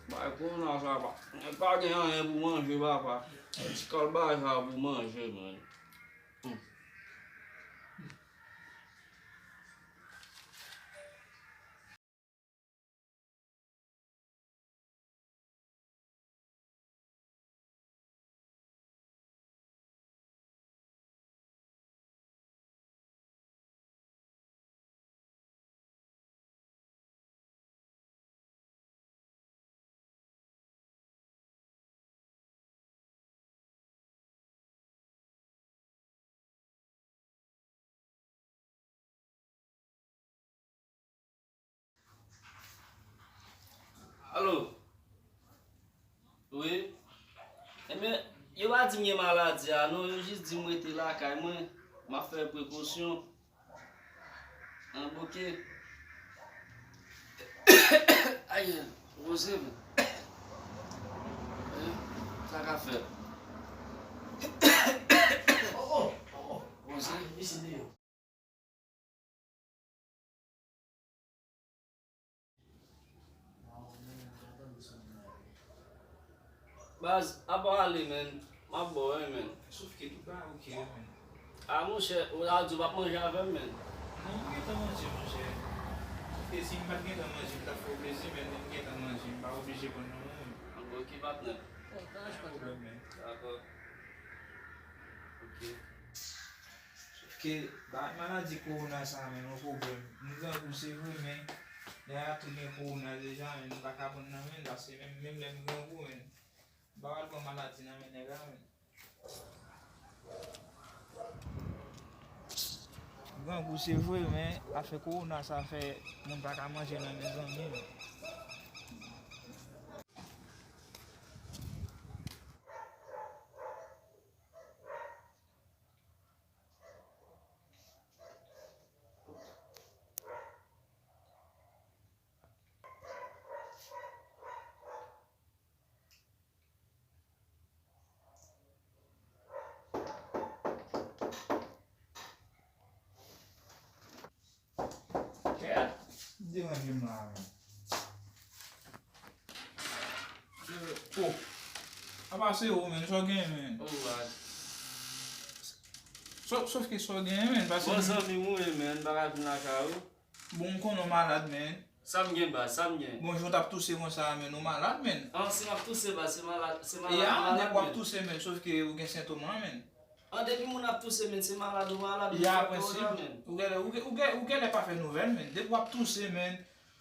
Bah, qu'on a ça, bah. Pas de rien pour manger, papa. Tu colles pas ça pour manger, man. Allô? Oui? Eh bien, il va dire que maladie, non, il juste dit que je suis là, moi, m'a fait précaution. Un bouquet. Aïe, vous avez ça qu'a fait. Vous avez Baz, a ba ale men, ma bo men. Sauf que tout pas ok, man. A mon cher, ou la di wap manje avem men. Non, je vais manger, mon cher. Sauf que si je ne vais pas manger, je vais plaisir, mais je vais manger. Je ne vais pas obligé pour nous. An bo ki bat ne. Pas de problème. D'akor. Ok. Sauf que la maladie corona, ça, mais un problème. Nous avons poussé, oui, mais il y a tout le corona déjà, mais nous ne pouvons pas prendre la main, parce que même les grands goûts, mais nous ne pouvons pas maladie dans la main, les gars. Grand goût, c'est vrai, mais avec corona, ça fait, nous ne pouvons pas manger dans la maison. Dérange-moi. Oh, apa se ou men, so gen men. Ou baz. Sauf que so gen men, parce Bon san mi mou men, baka vin la ka ou. bon kon nou malade men. Sam gen baz, sam gen. Bon jout ap tousse kon sa men, nou malade men. An si map tousse baz, se malade Ya, ne wap men. tousse men, sauf que ou gen symptômes men. An depi moun ap tousse men, se malade ou malade. Ya, prinsip, ou gen le pa fe nouvel men. Dep wap tousse men,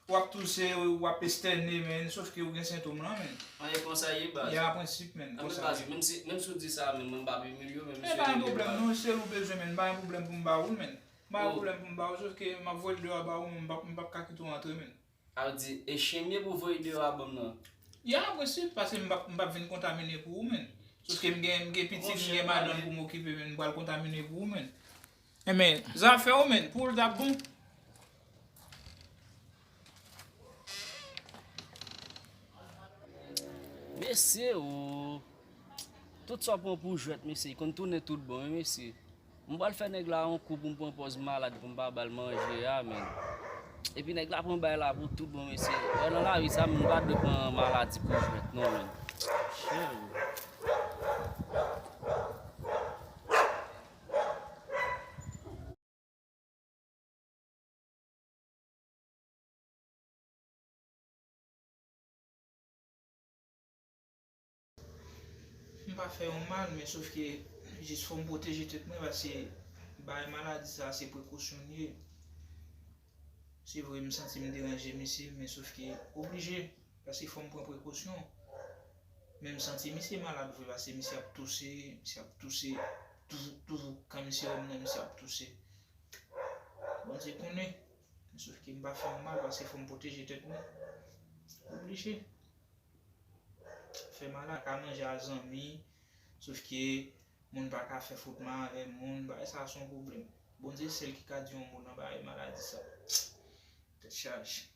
wap tousse, wap esterne men, sauf que ou gen symptômes men. An ye konsaye baz. Ya, prinsip men. An me baz, men si ou di sa men, mwen babi milyo men. E ba yon problem, nou se ou bezwe men, ba yon problem pou mba ou men. Ba yon problem pou mba ou, sauf que ma voye de ba ou, mba kakitou antre men. A di, e chenye pou voye de abom nan. Ya, prinsip, parce mba vin kontamine pou ou men. Sauf que mge piti, mge madon pou m'okipe men, mba kontamine pou ou men. E men, zan fe ou men, pou l da bon. Mese ou, tout sa pon pou jwet mese, kon tourne tout bon mese. Mba l fè neg la an kou pou mpon malade pou mba bal manje ya men. E pi neg la pon bay la pou tout bon mese. E nan la vi sa mba de pon maladi pou jwet non men. Che ou. Mba fè yon mal, men sauf que jis fò mproteje tet mwen, parce ba yon maladi sa se prekosyonye. Se vre m senti m deranje misi, men sauf que oblige, parce fò m pren prekosyon. Men m senti misi malade vre, parce misi ap tousse, toujou kan misi om nan misi ap tousse. Bon se konen, men sauf que mba fè yon mal, parce fò m proteje tet mwen. Oblige. Fè malade, ka manje a zanmi, sauf que moun pa ka fè foutman avè moun, ba sa son problem. Bon Dieu sel ki ka di yon moun nan ba yon maladi sa. Te charge.